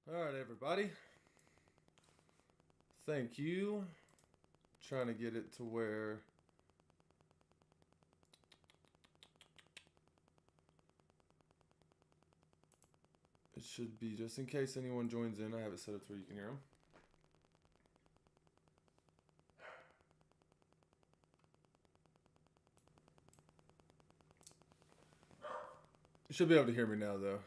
Alright, everybody. Thank you. Trying to get it to where it should be, just in case anyone joins in. I have it set up to where you can hear them. You should be able to hear me now, though.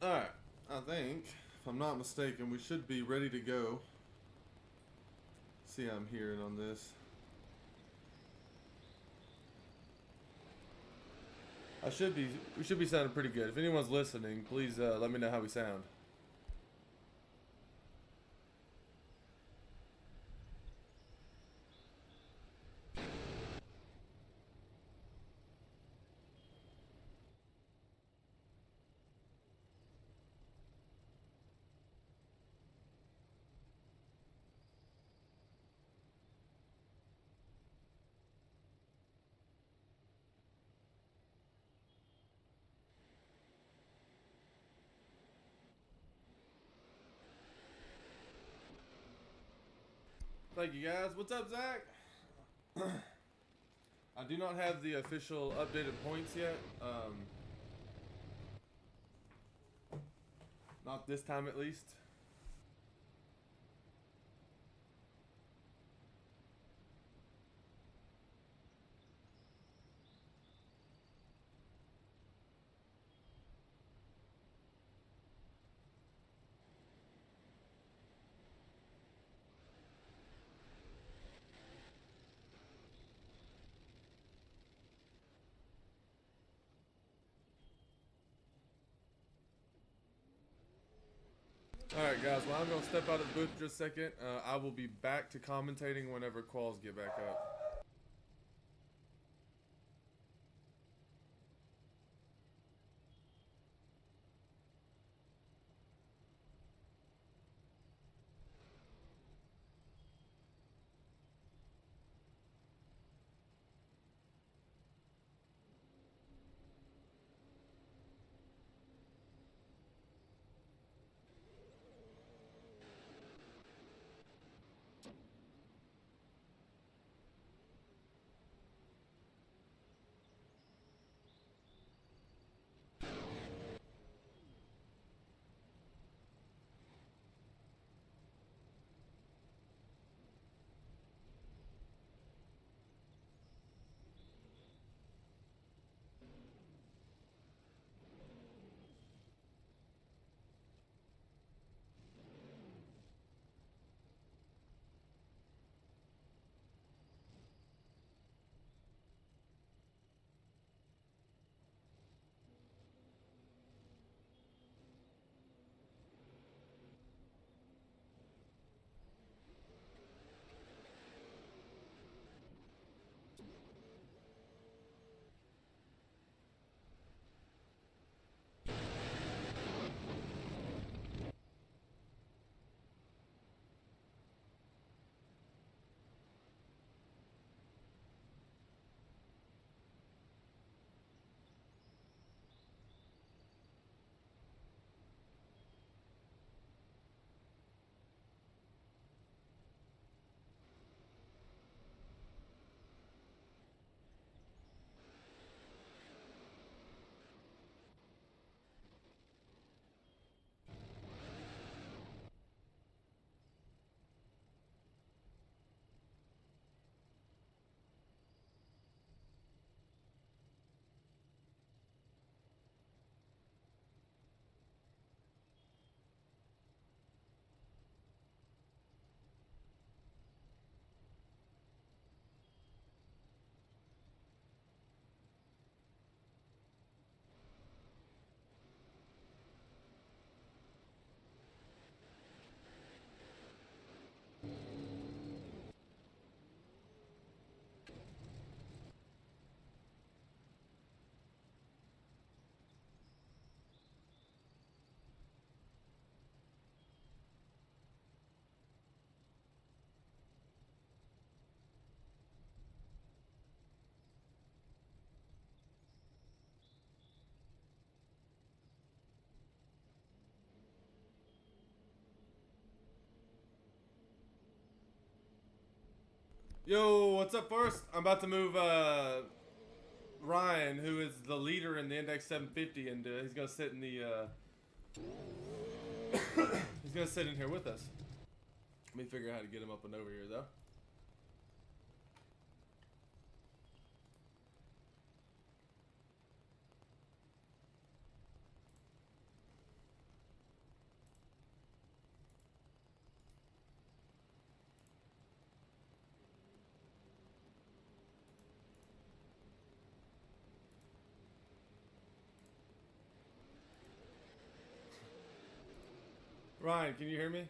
Alright, I think, if I'm not mistaken, we should be ready to go. See how I'm hearing on this. We should be sounding pretty good. If anyone's listening, please let me know how we sound. Thank you guys. What's up, Zach? I do not have the official updated points yet. Not this time at least. Alright guys, well I'm going to step out of the booth for just a second. I will be back to commentating whenever quals get back up. Yo, what's up first? I'm about to move Ryan, who is the leader in the Index 750, and he's gonna sit in the he's gonna sit in here with us. Let me figure out how to get him up and over here though. Ryan, can you hear me?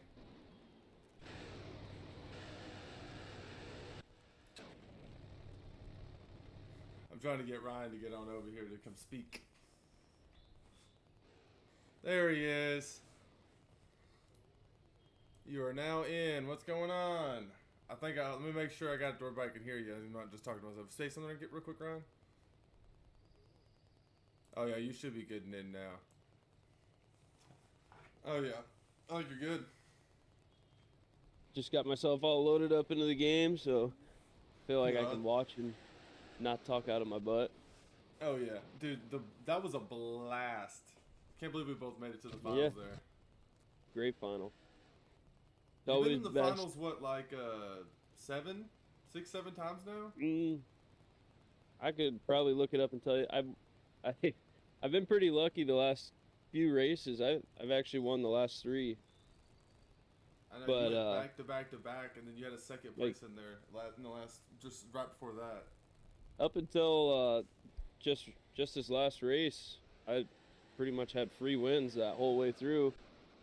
I'm trying to get Ryan to get on over here to come speak. There he is. You are now in. What's going on? Let me make sure I got it to everybody can hear you. I'm not just talking to myself. Say something real quick, Ryan. Oh yeah, you should be good and in now. Oh yeah. I think you're good. just got myself all loaded up into the game, so feel like I Yeah. can watch and not talk out of my butt. Oh yeah, dude. That was a blast. Can't believe we both made it to the Yeah, finals there. great final. It's You've been always in the best. finals what, like seven, 6, 7 times now? Mm, I could probably look it up and tell you. I, I've been pretty lucky the last few races. I've actually won the last three, I know you but went back to back to back, and then you had a second like place in there in the last, just right before that. up until just this last race, I pretty much had free wins that whole way through.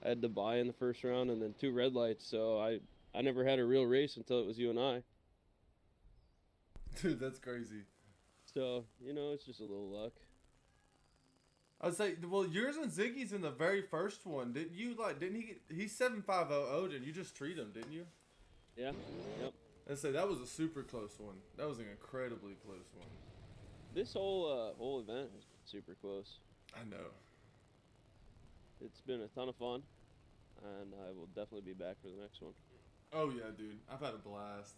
I had to buy in the first round and then two red lights, so I never had a real race until it was you and I. Dude, that's crazy. So it's just a little luck. I would say, well, yours and Ziggy's in the very first one. Didn't you like? Didn't he? He's 7,500, and you just treat him, didn't you? Yeah, yep. I'd say that was a super close one. That was an incredibly close one. This whole event has been super close. I know. It's been a ton of fun, and I will definitely be back for the next one. Oh yeah, dude. I've had a blast.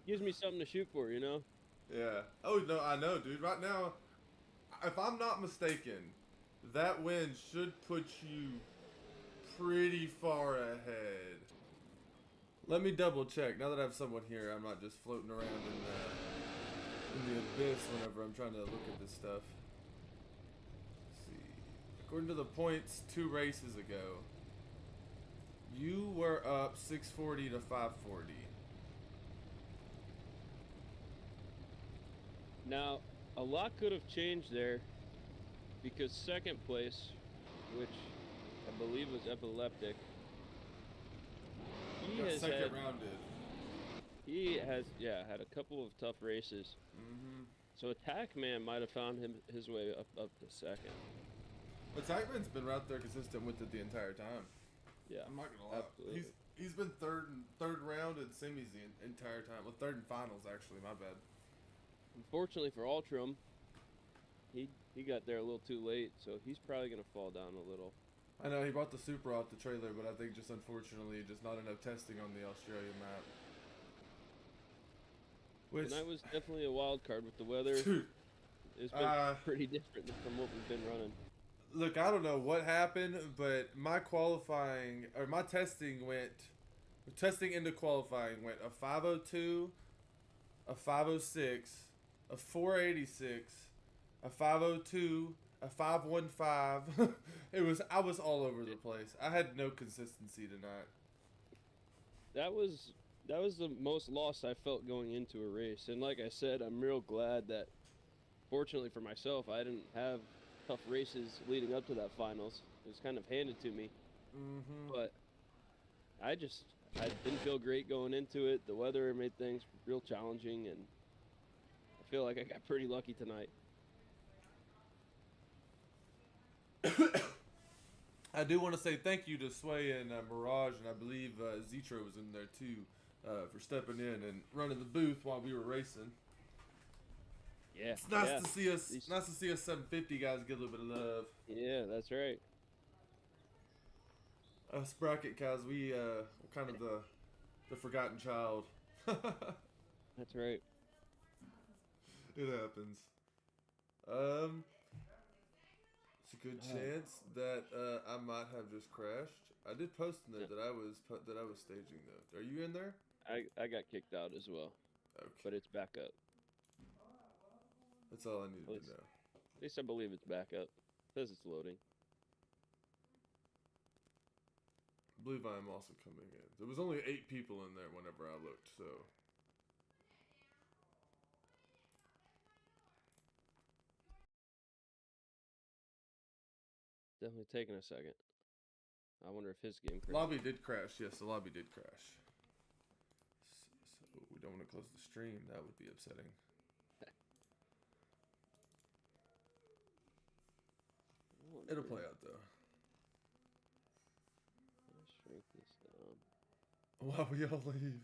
Gives me something to shoot for, you know? Yeah. Oh no, I know, dude. Right now, if I'm not mistaken, that win should put you pretty far ahead. Let me double check. Now that I have someone here, I'm not just floating around in the abyss whenever I'm trying to look at this stuff. Let's see. According to the points 2 races ago, you were up 640 to 540. Now, a lot could have changed there because second place, which I believe was Epileptic, Got second rounded. he has had a couple of tough races. Mm-hmm. So Attack Man might have found his way up to second. But Tyman's been right there consistent with it the entire time. Yeah, I'm not gonna lie. absolutely. He's been third round and semis the entire time. Well, third and finals actually. My bad. Unfortunately for Altrum, he got there a little too late, so he's probably gonna fall down a little. I know he brought the Supra off the trailer, but I think just unfortunately just not enough testing on the Australian map. Which Tonight was definitely a wild card with the weather. dude, It's been pretty different from what we've been running. look, I don't know what happened, but my qualifying or my testing into qualifying went a 502, a 506, a 486, a 502, a 515. I was all over the place. I had no consistency tonight. That was the most lost I felt going into a race, and like I said, I'm real glad that, fortunately for myself, I didn't have tough races leading up to that finals. It was kind of handed to me, Mm-hmm. but I didn't feel great going into it. The weather made things real challenging, and I feel like I got pretty lucky tonight. I do want to say thank you to Sway and Mirage, and I believe Zetro was in there too, for stepping in and running the booth while we were racing. Yeah, It's nice yeah. to see us. Nice to see us 750 guys get a little bit of love. Yeah, that's right. Us bracket guys, we're kind of the forgotten child. It That's right. happens. It's a good chance that I might have just crashed. I did post in there that I was staging though. Are you in there? I got kicked out as well, Okay, but it's back up. that's all I needed At least, to know. at least I believe it's back up. It says it's loading. I believe I am also coming in. There was only 8 people in there whenever I looked, so. Definitely taking a second. I wonder if his game crashed. Lobby did crash. Yes, the lobby did crash. So we don't want to close the stream. That would be upsetting. It'll play out though. Let's shrink this down. Why we all leave?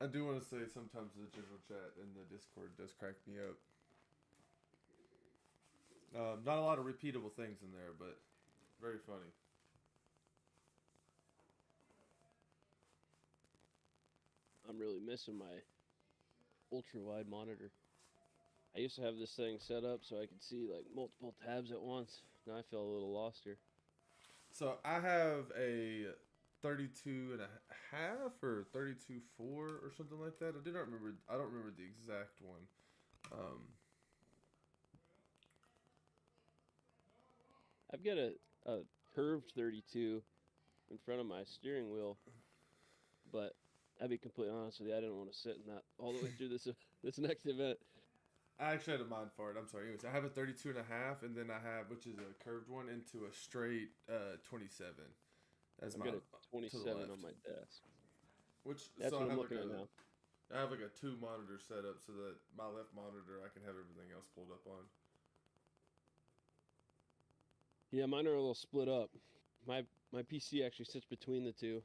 I do want to say sometimes the general chat in the Discord does crack me up. Not a lot of repeatable things in there, but Very funny. I'm really missing my ultra wide monitor. I used to have this thing set up so I could see like multiple tabs at once. Now I feel a little lost here. So I have a 32 and a half or 32.4 or something like that. I don't remember the exact one. I've got a curved 32 in front of my steering wheel, but I'll be completely honest with you, I didn't want to sit in that all the way through this next event. I actually had a mind for it. I'm sorry. Anyways, I have a 32 and a half, and then I have, which is a curved one, into a straight 27. As I've got a 27 on my desk. That's what I'm looking at now. I have like a 2 monitor setup so that my left monitor I can have everything else pulled up on. Yeah, mine are a little split up. My PC actually sits between the two,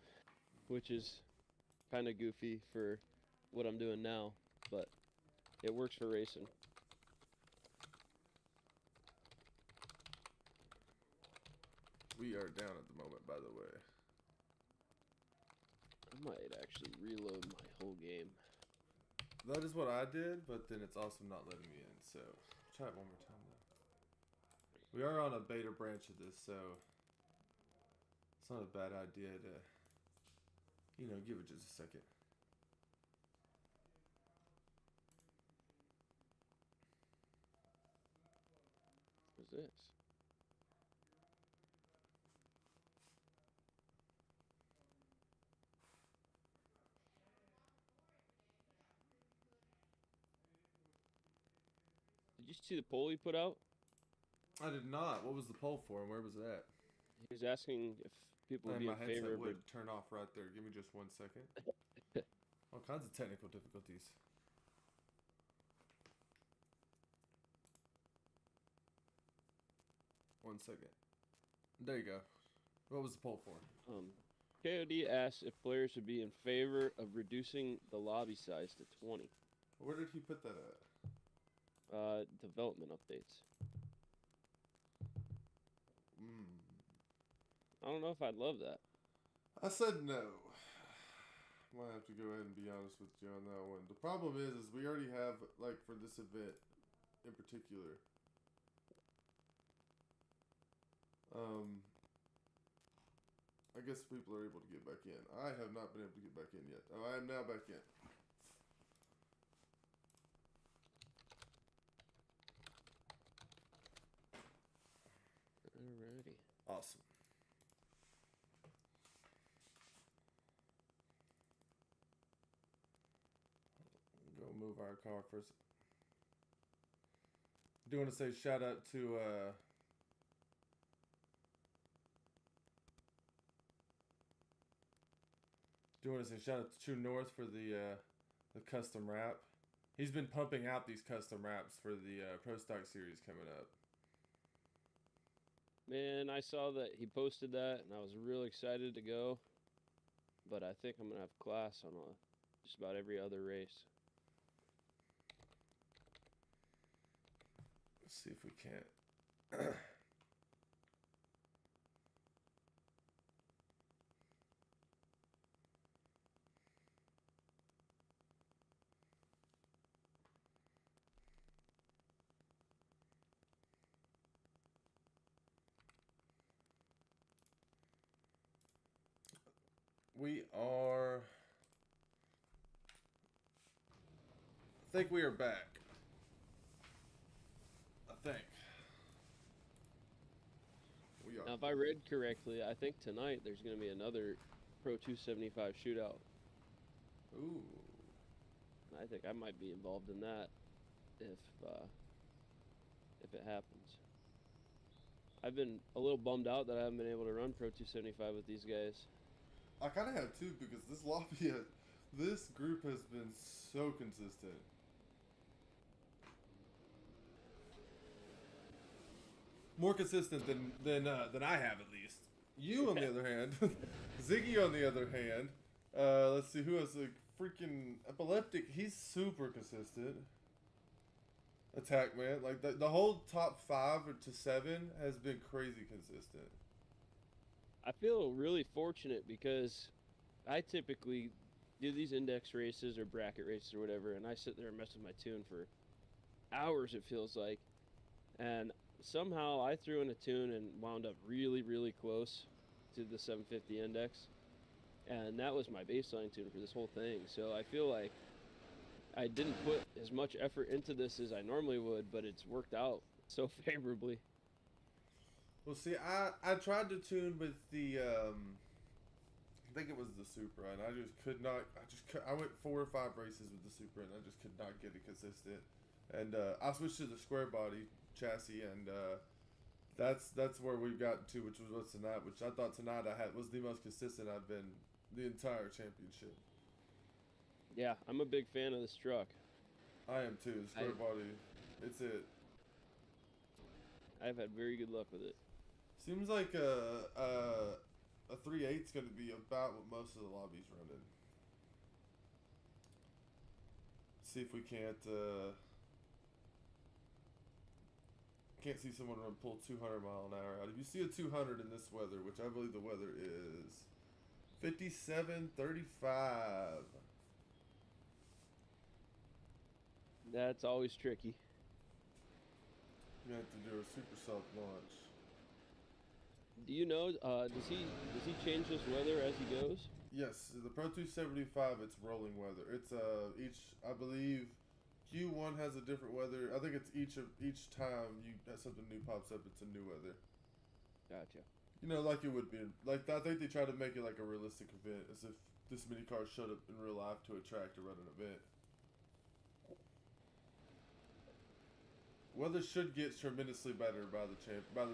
which is kind of goofy for what I'm doing now, but it works for racing. We are down at the moment, by the way. I might actually reload my whole game. That is what I did, but then it's also not letting me in, so try it one more time though. We are on a beta branch of this, so it's not a bad idea to, give it just a second. What's this? Did you see the poll he put out? I did not. What was the poll for, and where was it at? He was asking if people would be in favor of would turn off right there. Give me just 1 second. All kinds of technical difficulties. One second. There you go. What was the poll for? KOD asks if players would be in favor of reducing the lobby size to 20. Where did he put that at? Development updates. I don't know if I'd love that. I said no. Might have to go ahead and be honest with you on that one. The problem is we already have, like, for this event in particular, I guess people are able to get back in. I have not been able to get back in yet. Oh, I am now back in. Alrighty. Awesome. Go move our car first. Do want to say shout out to True North for the custom wrap. He's been pumping out these custom wraps for the Pro Stock series coming up. Man, I saw that he posted that, and I was really excited to go. But I think I'm gonna have class on just about every other race. Let's see if we can't. We are. I think we are back. I think. We are. Now, if I read correctly, I think tonight there's going to be another Pro275 shootout. Ooh. I think I might be involved in that if it happens. I've been a little bummed out that I haven't been able to run Pro275 with these guys. I kind of have too, because this lobby, this group has been so consistent. More consistent than I have, at least. You, on the other hand, Ziggy, on the other hand, let's see who else. Like freaking Epileptic, he's super consistent. Attack Man, like the whole top 5 to 7 has been crazy consistent. I feel really fortunate because I typically do these index races or bracket races or whatever, and I sit there and mess with my tune for hours, it feels like. And somehow I threw in a tune and wound up really, really close to the 750 index. And that was my baseline tune for this whole thing. So I feel like I didn't put as much effort into this as I normally would, but it's worked out so favorably. Well, see, I tried to tune with the I think it was the Supra, and I just could not. I went 4 or 5 races with the Supra, and I just could not get it consistent. And I switched to the square body chassis, and that's where we've gotten to, which was tonight. Which I thought tonight I had was the most consistent I've been the entire championship. Yeah, I'm a big fan of this truck. I am too. The square body, it's it. I've had very good luck with it. Seems like a 3.8 is going to be about what most of the lobby's running. See if we can't see someone run pull 200 mile an hour out. If you see a 200 in this weather, which I believe the weather is 57:35. That's always tricky. You have to do a super soft launch. Do you know? Does he change this weather as he goes? Yes, the Pro275. It's rolling weather. It's I believe Q1 has a different weather. I think it's each time something new pops up, it's a new weather. Gotcha. You know, like it would be. Like I think they try to make it like a realistic event, as if this many cars showed up in real life to a track to run an event. Weather should get tremendously better by the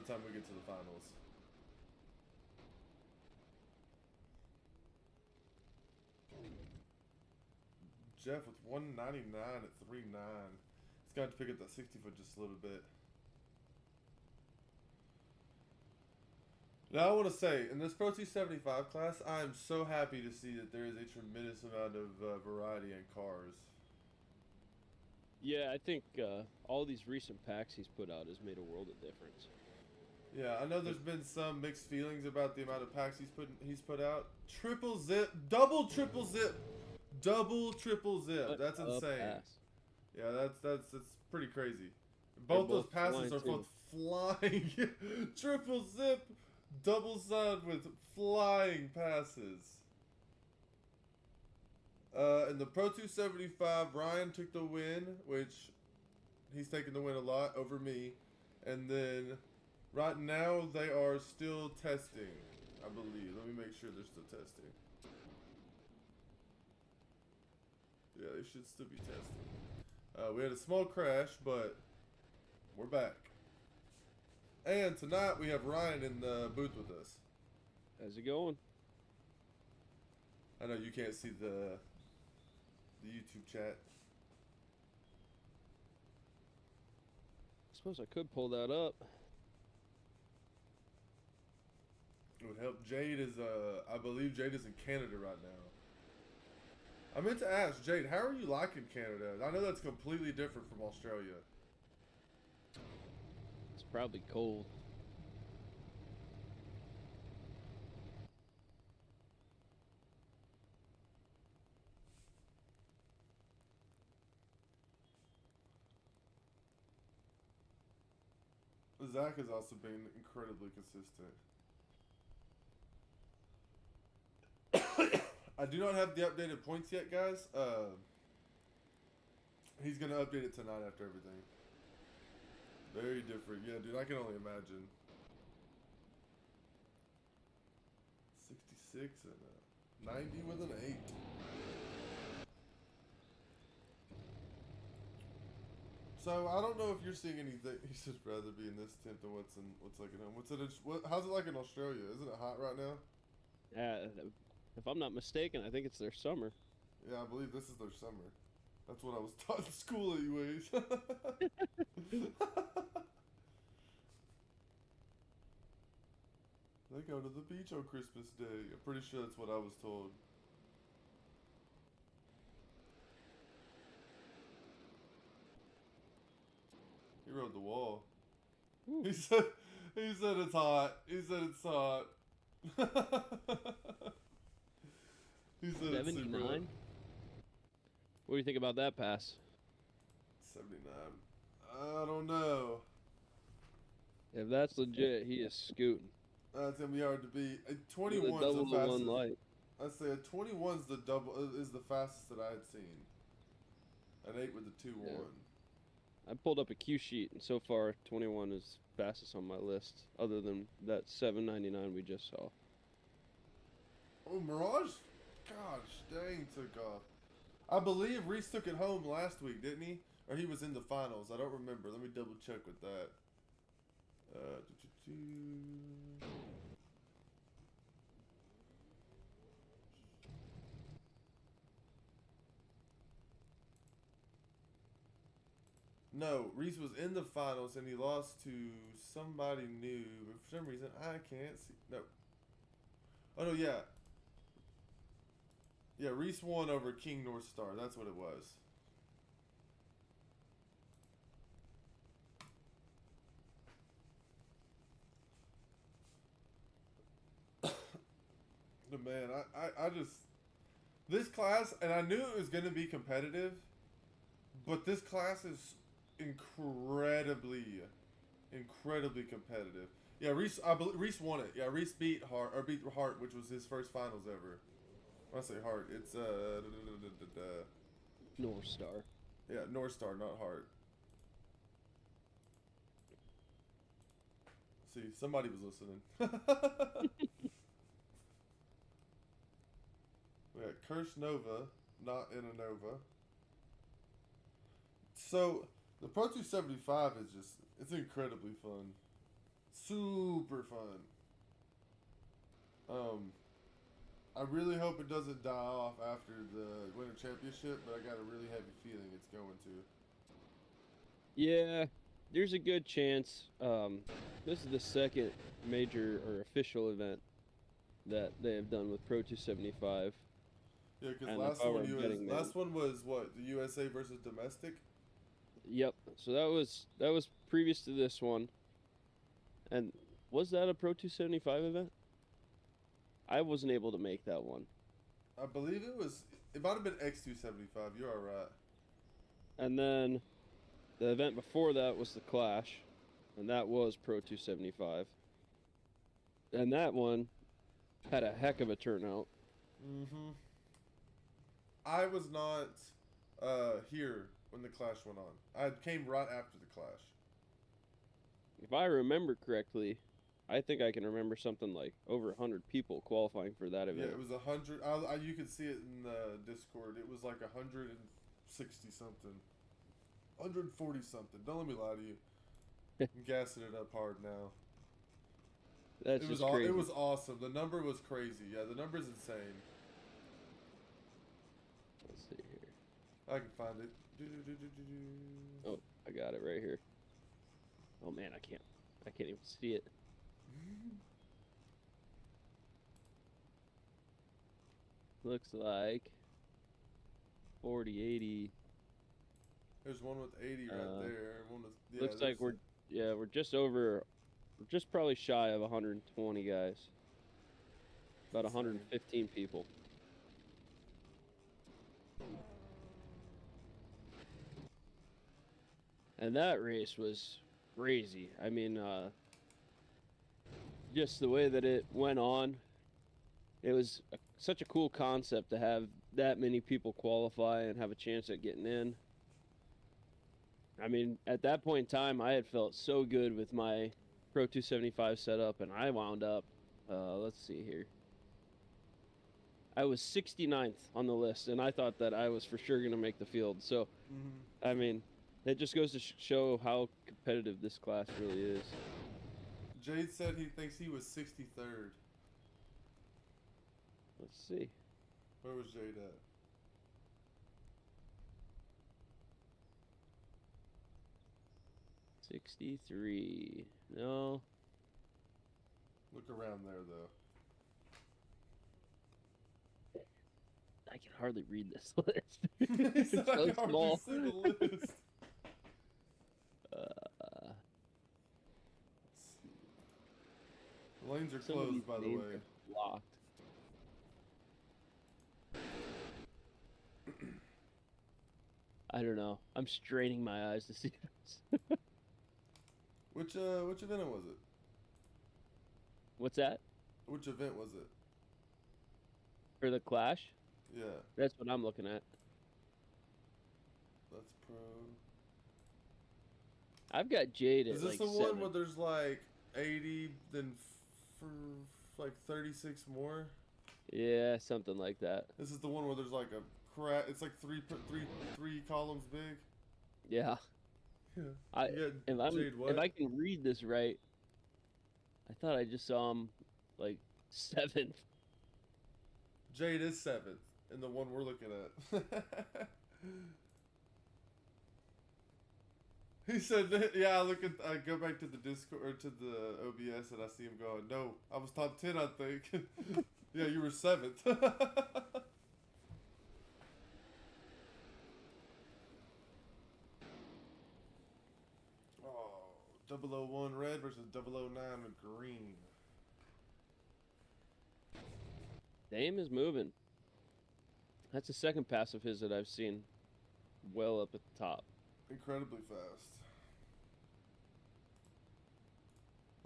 time we get to the finals. Jeff with 199 at 3.9. He's got to pick up that 60 foot just a little bit. Now I want to say, in this Pro275 class, I am so happy to see that there is a tremendous amount of variety in cars. Yeah, I think all these recent packs he's put out has made a world of difference. Yeah, I know there's been some mixed feelings about the amount of packs he's put out. Triple zip, double triple zip, double triple zip. That's insane. Pass. Yeah, that's pretty crazy. Both those passes are both flying. Triple zip, double side with flying passes. In the Pro275, Ryan took the win, which he's taking the win a lot over me. And then right now they are still testing, I believe. Let me make sure they're still testing. Yeah, they should still be testing. We had a small crash, but we're back. And tonight we have Ryan in the booth with us. How's it going? I know you can't see the YouTube chat. I suppose I could pull that up. It would help. Jade is, I believe Jade is in Canada right now. I meant to ask, Jade, how are you liking Canada? I know that's completely different from Australia. It's probably cold. Zach has also been incredibly consistent. I do not have the updated points yet, guys. He's going to update it tonight after everything. Very different. Yeah, dude, I can only imagine. 66 and a 90 with an 8. So I don't know if you're seeing anything. He'd just rather be in this tent than what's like at home. How's it like in Australia? Isn't it hot right now? If I'm not mistaken, I think it's their summer. Yeah, I believe this is their summer. That's what I was taught in school, anyways. They go to the beach on Christmas Day. I'm pretty sure that's what I was told. He rode the wall. Ooh. He said it's hot. He said it's hot. He said it's super 79? What do you think about that pass? 79. I don't know. If that's legit, he is scooting. That's gonna be hard to beat. A With a 21's double the to one fastest. light. I'd say a 21's the double is the fastest that I had seen. An 8 with the 2-1. Yeah. I pulled up a cue sheet, and so far 21 is fastest on my list, other than that 799 we just saw. Oh, Mirage? Gosh, dang, took off. I believe Reese took it home last week, didn't he? Or he was in the finals. I don't remember. Let me double check with that. No, Reese was in the finals and he lost to somebody new. But for some reason, I can't see. No. Oh, no, yeah. Yeah, Reese won over King North Star. That's what it was. But man, I just... This class, and I knew it was going to be competitive, but this class is incredibly competitive. Yeah, Reese, Reese won it. Yeah, Reese beat Hart, which was his first finals ever. When I say Hart, it's North Star. yeah, North Star, not Hart. See, somebody was listening. We got Curse Nova, not in a Nova. So the Pro275 is just, it's incredibly fun. Super fun. I really hope it doesn't die off after the Winter Championship, but I got a really heavy feeling it's going to. Yeah, there's a good chance. This is the second major or official event that they have done with Pro275. Yeah, because And last if I were one betting man- last one was what, the USA versus domestic. Yep. So that was previous to this one. And was that a Pro275 event? I wasn't able to make that one. I believe it was. It might have been X275. You are right. And then the event before that was the Clash, and that was Pro275. And that one had a heck of a turnout. Mm-hmm. I was not here when the Clash went on. I came right after the Clash. If I remember correctly, I think I can remember something like over 100 people qualifying for that event. Yeah, it was 100. You could see it in the Discord. It was like 160 something, 140 something. Don't let me lie to you. I'm gassing it up hard now. That's just crazy. It was awesome. The number was crazy. Yeah, the number's insane. Let's see here. I can find it. Oh, I got it right here. Oh man, I can't even see it. Looks like 40, 80. There's one with 80 right there. One with, yeah, looks like we're just probably shy of 120 guys. About 115 people. And that race was crazy. I mean, just the way that it went on, it was such a cool concept to have that many people qualify and have a chance at getting in. I mean, at that point in time, I had felt so good with my Pro275 setup, and I wound up, let's see here. I was 69th on the list, and I thought that I was for sure going to make the field. So, I mean, it just goes to show how competitive this class really is. Jade said he thinks he was 63rd. Let's see. Where was Jade at? '63. No. Look around there, though. I can hardly read this list. It's so small. See the list. The lanes are closed, by the way. locked. I don't know. I'm straining my eyes to see this. Which event was it? What's that? Which event was it? For the Clash? Yeah, That's what I'm looking at. that's pro. I've got Jade Is at this like the 7. one where there's like 80, then for like 36 more? Yeah, something like that. This is the one where there's like a it's like three columns big. Yeah. Yeah. I You if got I'm Jade if what? I can read this right, I thought I just saw him like 7th. Jade is 7th, in the one we're looking at. He said that, yeah, I go back to the Discord, or to the OBS, and I see him going, no, I was top 10, I think. Yeah, you were 7th. Oh, 001 red versus 009 green. Dame is moving. That's the second pass of his that I've seen well up at the top. Incredibly fast.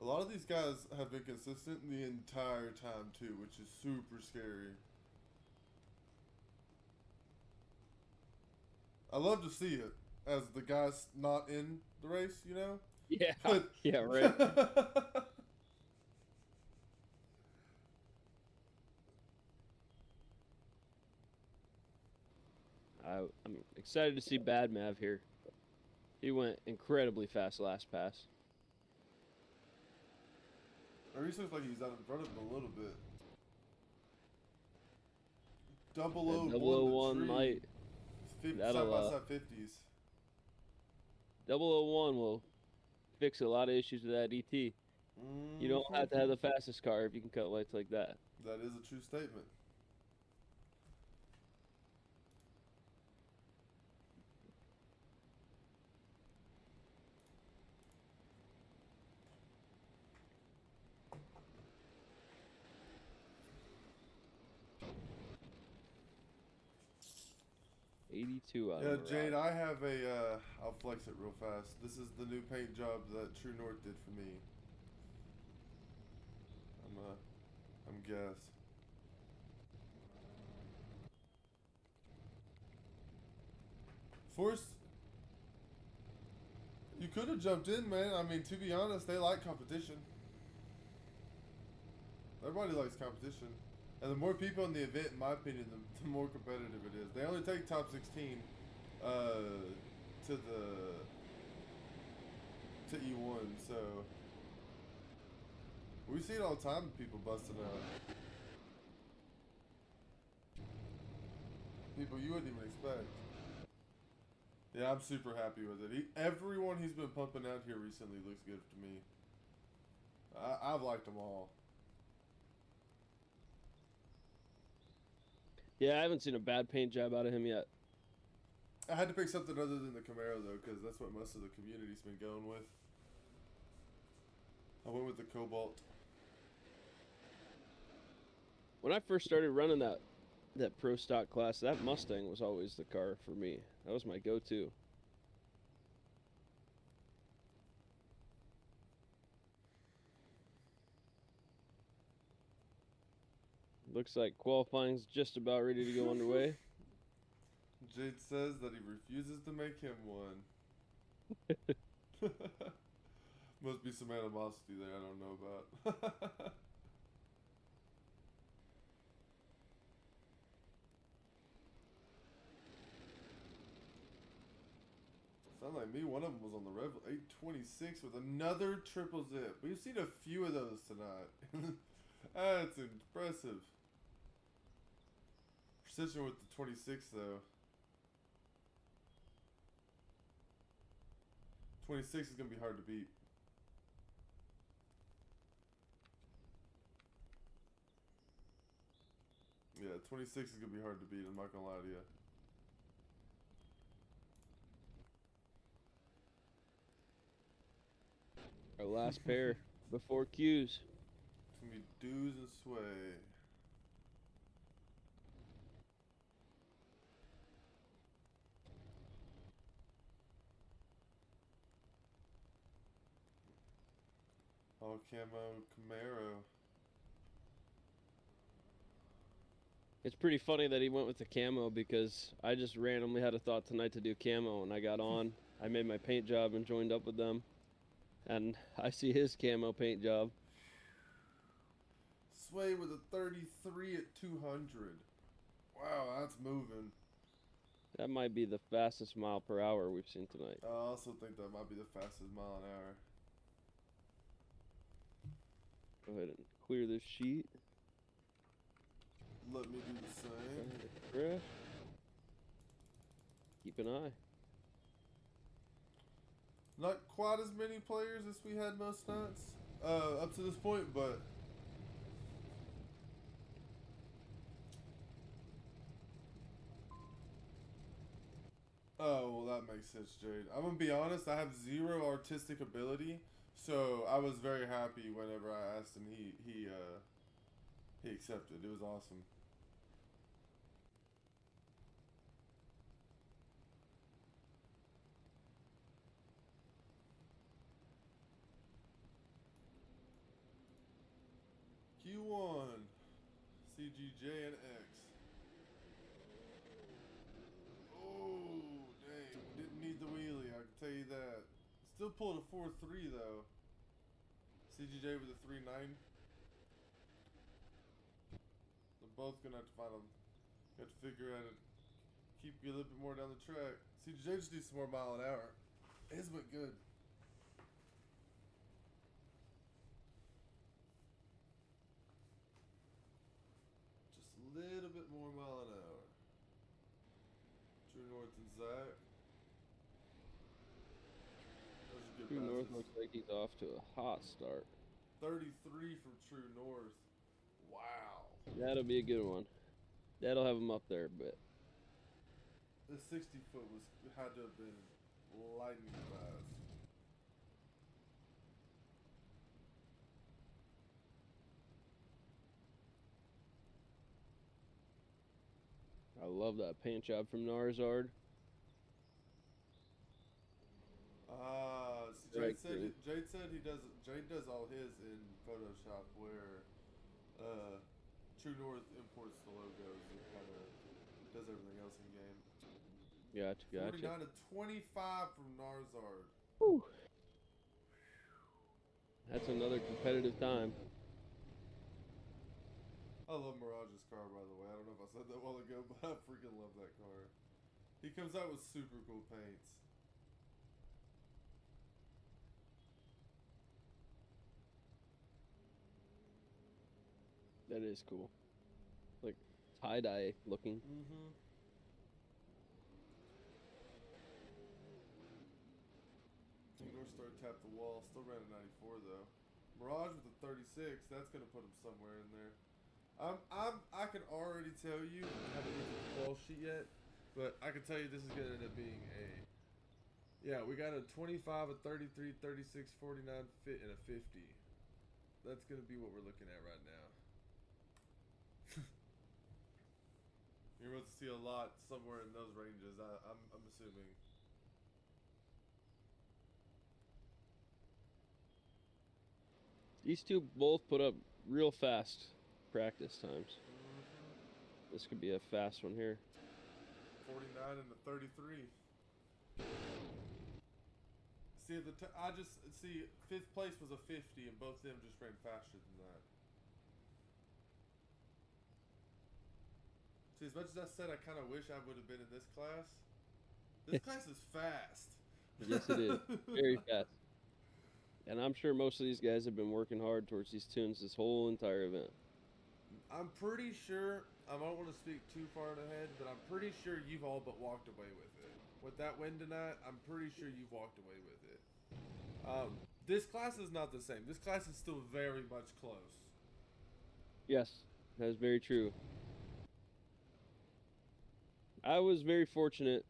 A lot of these guys have been consistent the entire time too, which is super scary. I love to see it as the guys not in the race, you know? Yeah. But Yeah, right. I'm excited to see Bad Mav here. He went incredibly fast last pass. Reese looks like he's out in front of him a little bit. That 001 001 the tree. might. Side by side 50s. 001 will fix a lot of issues with that ET. You don't have to have the fastest car if you can cut lights like that. That is a true statement. Yeah, Jade, I have a, I'll flex it real fast. This is the new paint job that True North did for me. I'm guess. Force, you could have jumped in, man. I mean, to be honest, they like competition. Everybody likes competition. And the more people in the event, in my opinion, the more competitive it is. They only take top 16 to E1, so we see it all the time, people busting out. People you wouldn't even expect. Yeah, I'm super happy with it. Everyone he's been pumping out here recently looks good to me. I've liked them all. Yeah, I haven't seen a bad paint job out of him yet. I had to pick something other than the Camaro, though, because that's what most of the community's been going with. I went with the Cobalt. When I first started running that pro stock class, that Mustang was always the car for me. That was my go-to. Looks like qualifying's just about ready to go underway. Jade says that he refuses to make him one. Must be some animosity there I don't know about. Sound like me, one of them was on the Rev 826 with another triple zip. We've seen a few of those tonight. That's impressive. Precision with the 26 though. 26 is going to be hard to beat. Yeah, 26 is going to be hard to beat, I'm not going to lie to you. Our last pair before Q's. gonna be dues and sway. All camo Camaro. It's pretty funny that he went with the camo because I just randomly had a thought tonight to do camo, and I got on. I made my paint job and joined up with them, and I see his camo paint job. Sway with a 33 at 200. Wow, that's moving. That might be the fastest mile per hour we've seen tonight. I also think that might be the fastest mile an hour. Go ahead and clear this sheet. Let me do the same. Fresh. Keep an eye. Not quite as many players as we had most nights up to this point, but oh, well, that makes sense, Jade. I'm gonna be honest, I have zero artistic ability, so I was very happy whenever I asked him. He accepted. It was awesome. Q1, CGJ and X. Oh, dang. Didn't need the wheelie, I can tell you that. Still pulled a 4.3 though. CGJ with a 3.9. They're both gonna have to find them. You have to figure out it. Keep you a little bit more down the track. CGJ just needs some more mile an hour. His went good. Just a little bit more mile an hour. True North and Zach. Those are good True North passes. looks like he's off to a hot start. 33 from True North. Wow. That'll be a good one. That'll have him up there, but The 60 foot had to have been lightning fast. I love that paint job from Narzard. Jade said Jade does all his in Photoshop, where True North imports the logos and kind of does everything else in game. Gotcha. 49 to 25 from Narzard. Whew. That's another competitive time. I love Mirage's car, by the way. I don't know if I said that a while ago, but I freaking love that car. He comes out with super cool paints. That is cool. Like tie-dye looking. Mm-hmm. North Star tapped the wall. Still ran a 94 though. Mirage with a 36. That's gonna put him somewhere in there. I can already tell you. I haven't looked at the call sheet yet, but I can tell you this is gonna end up being a. Yeah, we got a 25, a 33, 36, 49, fit, and a 50. That's gonna be what we're looking at right now. You're about to see a lot somewhere in those ranges. I'm assuming. These two both put up real fast practice times. This could be a fast one here. 49 and a 33. See, I just see 5th place was a 50, and both of them just ran faster than that. See, as much as I said, I kind of wish I would have been in this class. This class is fast. Yes, it is. Very fast. And I'm sure most of these guys have been working hard towards these tunes this whole entire event. I'm pretty sure, I don't want to speak too far ahead, but I'm pretty sure you've all but walked away with it. With that win tonight, I'm pretty sure you've walked away with it. This class is not the same. This class is still very much close. Yes, that is very true. I was very fortunate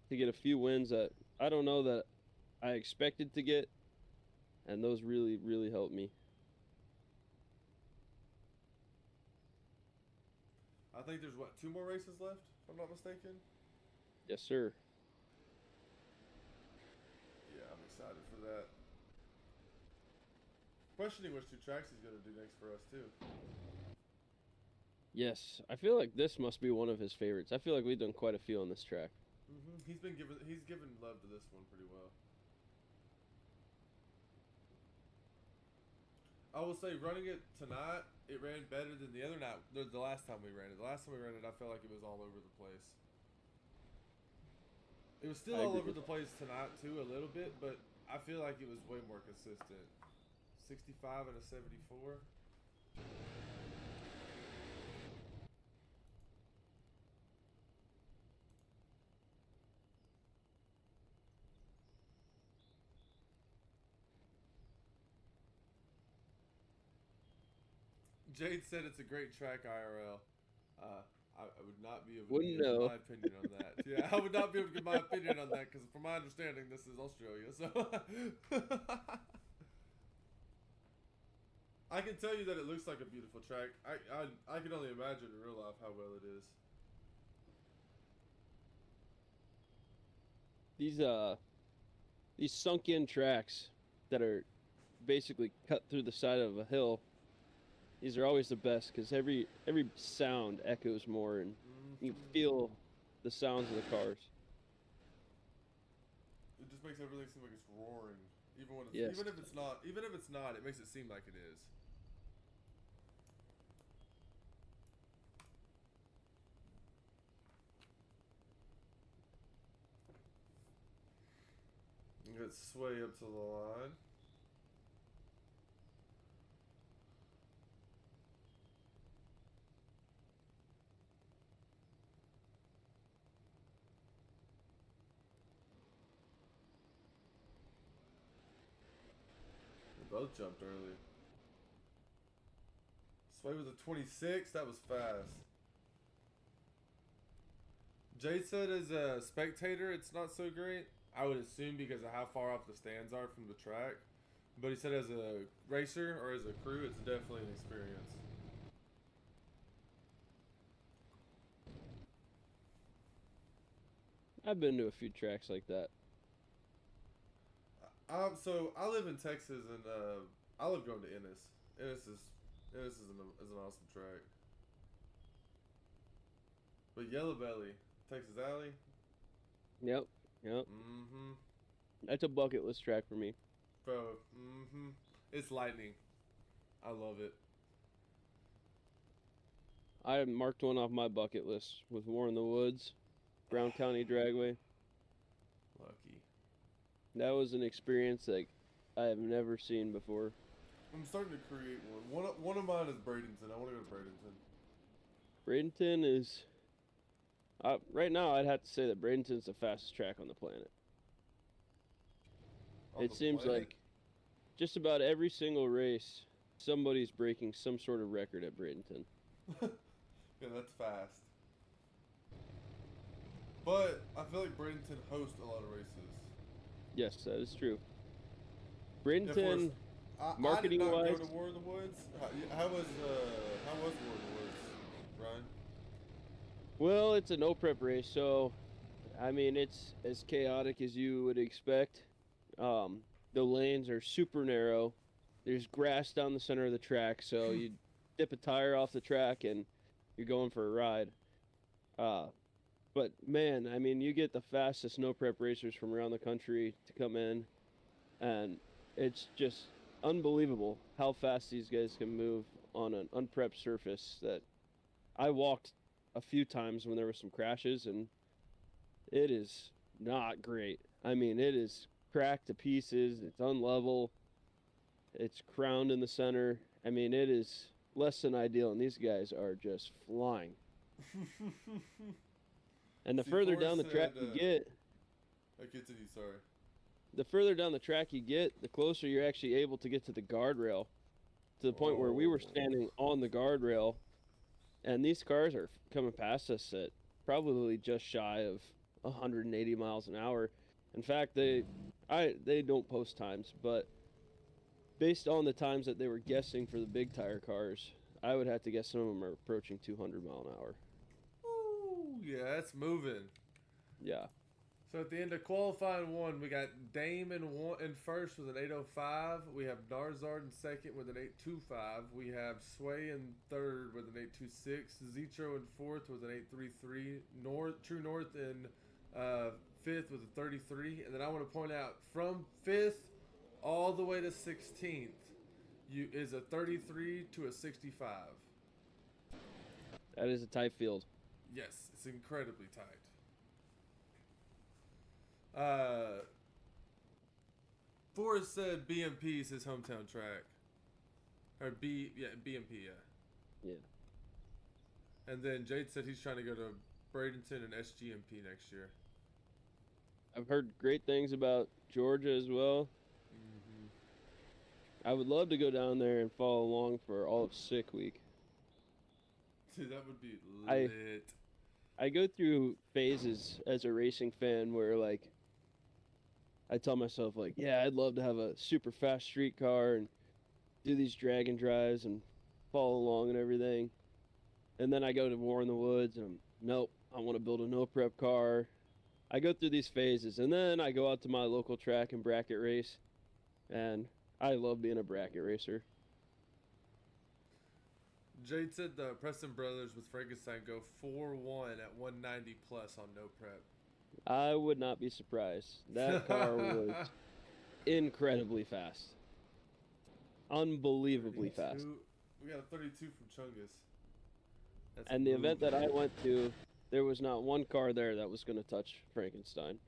to get a few wins that I don't know that I expected to get, and those really, really helped me. think there's what, 2 more races left, if I'm not mistaken. Yes, sir. Yeah, I'm excited for that. Questioning which 2 tracks he's gonna do next for us too. Yes, I feel like this must be one of his favorites. I feel like we've done quite a few on this track. He's given love to this one pretty well. I will say, running it tonight, it ran better than the other night. The last time we ran it. The last time we ran it, I felt like it was all over the place. It was still all over the place tonight too, a little bit, but I feel like it was way more consistent. 65 and a 74. Jade said it's a great track IRL. I would not be able to give my opinion on that. Yeah, I would not be able to give my opinion on that because, from my understanding, this is Australia. So I can tell you that it looks like a beautiful track. I can only imagine in real life how well it is. These sunk-in tracks that are basically cut through the side of a hill. These are always the best because every sound echoes more, and you feel the sounds of the cars. It just makes everything seem like it's roaring, even when it's, yes. even if it's not. Even if it's not, it makes it seem like it is. Let's sway up to the line. We both jumped early. Sway was a 26. That was fast. Jade said as a spectator, it's not so great. I would assume because of how far off the stands are from the track. But he said as a racer or as a crew, it's definitely an experience. I've been to a few tracks like that. So I live in Texas, and I love going to Ennis. Ennis is an awesome track. But Yellow Belly, Texas Alley. Yep. That's a bucket list track for me. Bro, it's lightning. I love it. I marked one off my bucket list with War in the Woods, Brown County Dragway. Lucky. That was an experience like I have never seen before. I'm starting to create one. One of mine is Bradenton. I want to go to Bradenton. Bradenton is... right now, I'd have to say that Bradenton's the fastest track on the planet. It seems like just about every single race, somebody's breaking some sort of record at Bradenton. Yeah, that's fast. But I feel like Bradenton hosts a lot of races. Yes, that is true. Bradenton, marketing-wise... I did not go to War in the Woods. How was War in the Woods, Ryan? Well, it's a no-prep race, so, I mean, it's as chaotic as you would expect. The lanes are super narrow. There's grass down the center of the track, so you dip a tire off the track and you're going for a ride. But man, I mean, you get the fastest no prep racers from around the country to come in, and it's just unbelievable how fast these guys can move on an unprepped surface that I walked a few times when there were some crashes, and it is not great. I mean, it is cracked to pieces. It's unlevel. It's crowned in the center. I mean, it is less than ideal, and these guys are just flying. And the further down the track you get... I continue, sorry. The further down the track you get, the closer you're actually able to get to the guardrail, to the point where we were standing on the guardrail, and these cars are coming past us at probably just shy of 180 miles an hour. In fact, they don't post times, but based on the times that they were guessing for the big tire cars, I would have to guess some of them are approaching 200 mile an hour. Yeah, it's moving. Yeah. So at the end of qualifying one, we got Dame in first with an 8:05. We have Narzard in second with an 8:25. We have Sway in third with an 8:26. Zetro in fourth with an 8:33. True North in fifth with a 33. And then I want to point out from fifth all the way to 16th, is a 33 to a 65. That is a tight field. Yes, it's incredibly tight. Forrest said BMP is his hometown track. Or BMP, yeah. Yeah. And then Jade said he's trying to go to Bradenton and SGMP next year. I've heard great things about Georgia as well. I would love to go down there and follow along for all of Sick Week. Dude, that would be lit. I go through phases as a racing fan where, like, I tell myself, like, yeah, I'd love to have a super fast street car and do these drag and drives and follow along and everything. And then I go to War in the Woods and nope, I want to build a no prep car. I go through these phases and then I go out to my local track and bracket race. And I love being a bracket racer. Jade said the Preston Brothers with Frankenstein go 4-1 at 190 plus on no prep. I would not be surprised. That car was incredibly fast. Unbelievably 32. fast. We got a 32 from Chungus. That's And the event that I went to, there was not one car there that was going to touch Frankenstein.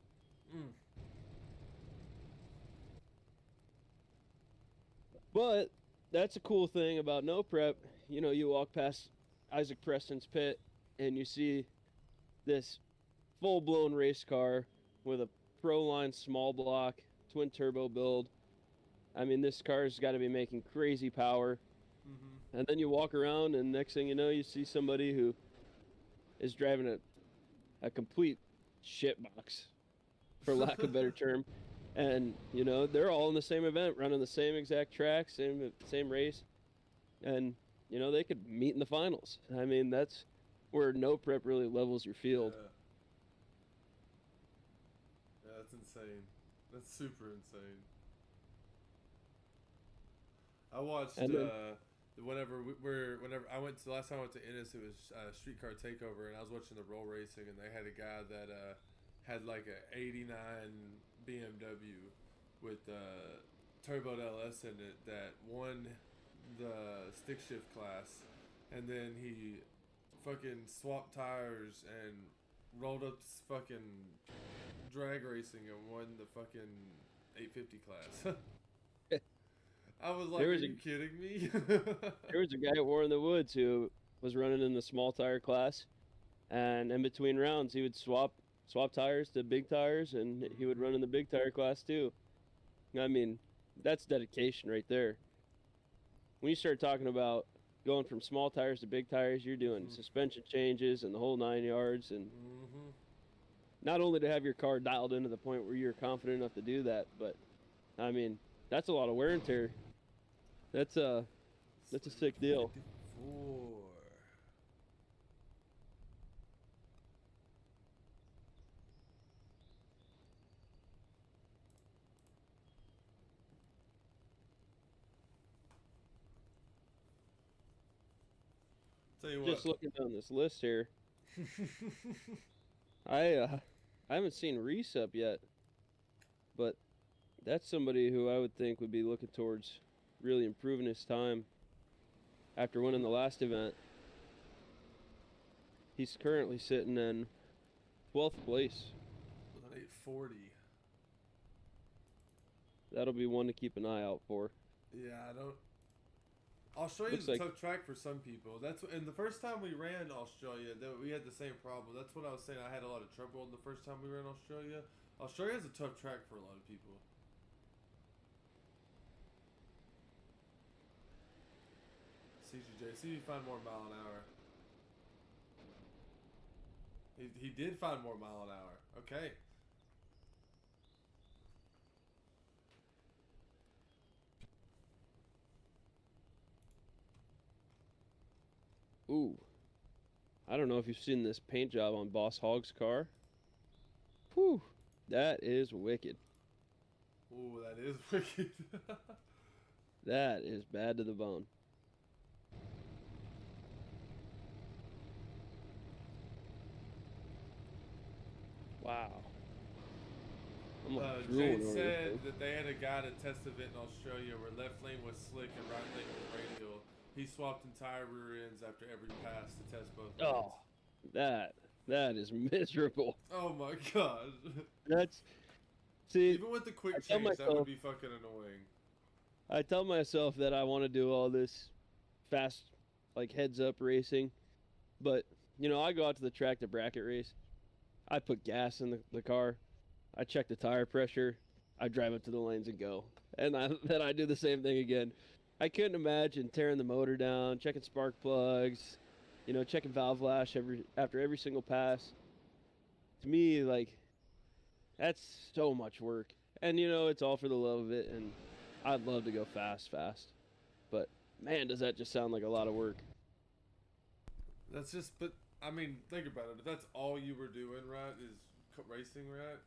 But that's a cool thing about no prep. You know, you walk past Isaac Preston's pit and you see this full-blown race car with a Pro-Line small block, twin turbo build. I mean, this car's got to be making crazy power. And then you walk around and next thing you know, you see somebody who is driving a complete shitbox, for lack of a better term. And, you know, they're all in the same event, running the same exact track, same race. And, you know, they could meet in the finals. I mean, that's where no prep really levels your field. Yeah, that's insane. That's super insane. I watched whenever I went to the last time I went to Ennis, it was Streetcar Takeover, and I was watching the roll racing, and they had a guy that had like a '89 BMW with turboed LS in it that won the stick shift class, and then he fucking swapped tires and rolled up to fucking drag racing and won the fucking 850 class. I was like, are you kidding me? There was a guy at War in the Woods who was running in the small tire class, and in between rounds he would swap tires to big tires, and he would run in the big tire class too. I mean, that's dedication right there. When you start talking about going from small tires to big tires, you're doing suspension changes and the whole 9 yards, and not only to have your car dialed into the point where you're confident enough to do that, but I mean, that's a lot of wear and tear. That's a sick deal. Tell you what. Just looking down this list here, I haven't seen Reese up yet, but that's somebody who I would think would be looking towards really improving his time after winning the last event. He's currently sitting in 12th place. With an 840. That'll be one to keep an eye out for. Yeah, I'll show you the tough track for some people. And the first time we ran Australia, we had the same problem. That's what I was saying. I had a lot of trouble the first time we ran Australia. Australia has a tough track for a lot of people. CGJ, see if you find more mile an hour. He did find more mile an hour. Okay. Ooh. I don't know if you've seen this paint job on Boss Hogg's car. Whew, that is wicked. Ooh, that is wicked. That is bad to the bone. Wow. I'm like drooling Jade over said this. that they had a guy to test event in Australia where left lane was slick and right lane was radial. He swapped entire rear ends after every pass to test both lanes. Oh, that is miserable. Oh my gosh. That's see. Even with the quick I tell change, that would myself, be fucking annoying. I tell myself that I want to do all this fast, like heads up racing, but you know, I go out to the track to bracket race. I put gas in the car. I check the tire pressure. I drive up to the lanes and go. And then I do the same thing again. I couldn't imagine tearing the motor down, checking spark plugs, you know, checking valve lash after every single pass. To me, like, that's so much work. And you know, it's all for the love of it. And I'd love to go fast. But man, does that just sound like a lot of work. That's just, but I mean, think about it. If that's all you were doing, right, is racing, right?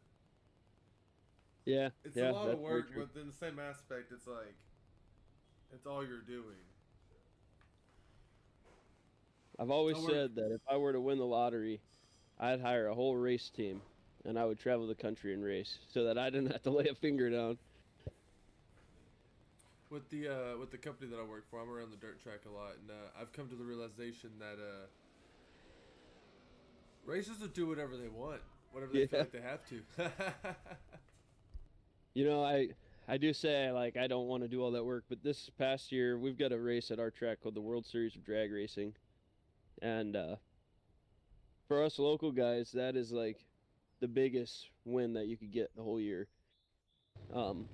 Yeah, It's yeah, a lot that's of very work, true. but in the same aspect, it's like, it's all you're doing. I've always I work, said that if I were to win the lottery, I'd hire a whole race team and I would travel the country and race so that I didn't have to lay a finger down. with the company that I work for, I'm around the dirt track a lot, and I've come to the realization that racers will do whatever they want, whatever they feel Yeah. like they have to. You know, I do say like I don't want to do all that work, but this past year we've got a race at our track called the World Series of Drag Racing. And for us local guys, that is like the biggest win that you could get the whole year. Um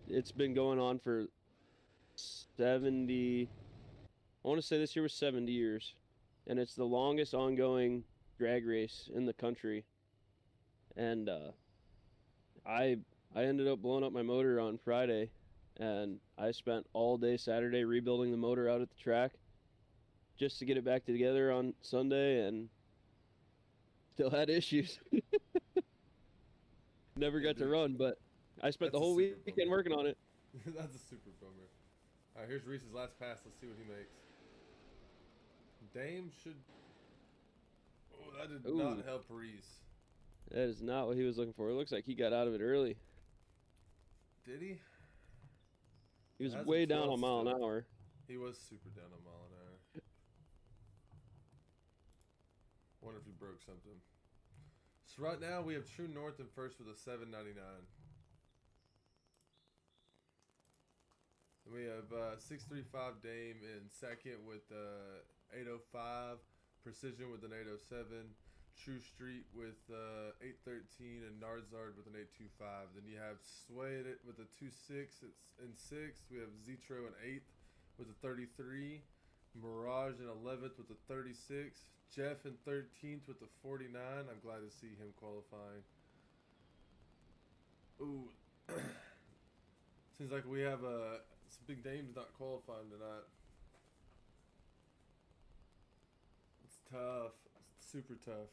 it's been going on for 70, I want to say this year was 70 years, and it's the longest ongoing drag race in the country. And I I ended up blowing up my motor on Friday, and I spent all day Saturday rebuilding the motor out at the track just to get it back together on Sunday, and still had issues. Never Yeah, got to dude, run, but I spent the that's a whole super weekend bummer. working on it. That's a super bummer. All right, here's Reese's last pass. Let's see what he makes. Dame should. Oh, that did not Ooh, help Reese. that is not what he was looking for. It looks like he got out of it early. Did he? He It was has a way down 12 a mile an still. hour. He was super down a mile an hour. Wonder if he broke something. So right now we have True North in first with a 799. And we have 635 Dame in second with 805. Precision with an 807. True Street with 813 and Narzard with an 825. Then you have Sway with a 26. It's in sixth. We have Zetro in eighth with a 33. Mirage in 11th with a 36. Jeff in 13th with a 49. I'm glad to see him qualifying. Ooh. Seems like we have some big names not qualifying tonight. It's tough. It's super tough.